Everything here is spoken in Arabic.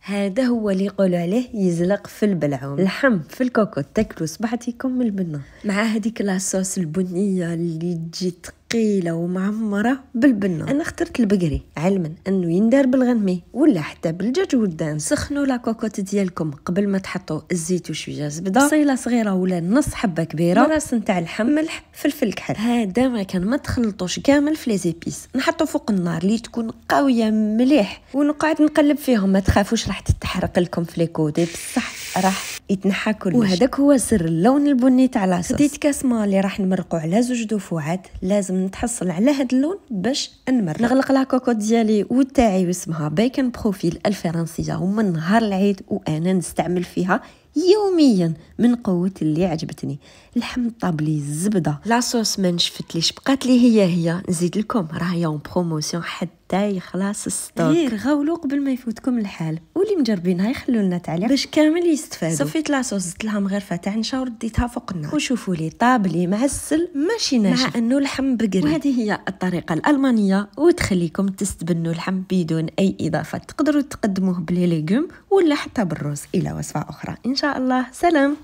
هذا هو اللي يقولوا عليه يزلق في البلعوم. اللحم في الكوكوط تاكلو صبعتكم من البنه مع هذيك لاصوص البنيه اللي تجي ثقيله ومعمره بالبنه. انا اخترت البقري علما انه يندار بالغنمي ولا حتى بالدجاج والدان. سخنوا لا كوكوط ديالكم قبل ما تحطوا الزيت وشويه زبده، بصيله صغيره ولا نص حبه كبيره، راس نتاع اللحم، ملح، فلفل كحل. هذا ما كان ما تخلطوش كامل في لي زيبيس، نحطوا فوق النار اللي تكون قويه مليح ونقعد نقلب فيهم. ما تخافوش راح تتحرق لكم في لي كودي، بصح راح يتنحى كلش. وهذاك هو سر اللون البني تاع لاصوص. خديت كاس ماء اللي راح نمرقوا على 2 دفعات، لازم نتحصل على هذا اللون باش نمرق. نغلق لا كوكوط ديالي وتاعي واسمها بيكن بروفيل الفرنسيه، ومن نهار العيد وانا نستعمل فيها يوميا من قوه اللي عجبتني. اللحم طابلي، الزبده، لاصوص ما نشفتليش، بقات لي هي نزيد لكم راهي اون بروموسيون حتى يخلص الستوك. غير غاولوا قبل ما يفوتكم الحال، واللي مجربينها يخلوا لنا تعليق باش كامل يستفادوا. صفيت لاصوص، زدت لها مغرفه تاع نشا ورديتها فوق النار، وشوفوا لي طابلي معسل ماشي ناشف، مع انه لحم بقري. وهذه هي الطريقه الالمانيه وتخليكم تستبنوا اللحم بدون اي اضافات. تقدروا تقدموه بلي ليغوم ولا حتى بالرز. الى وصفه اخرى ان شاء الله. سلام.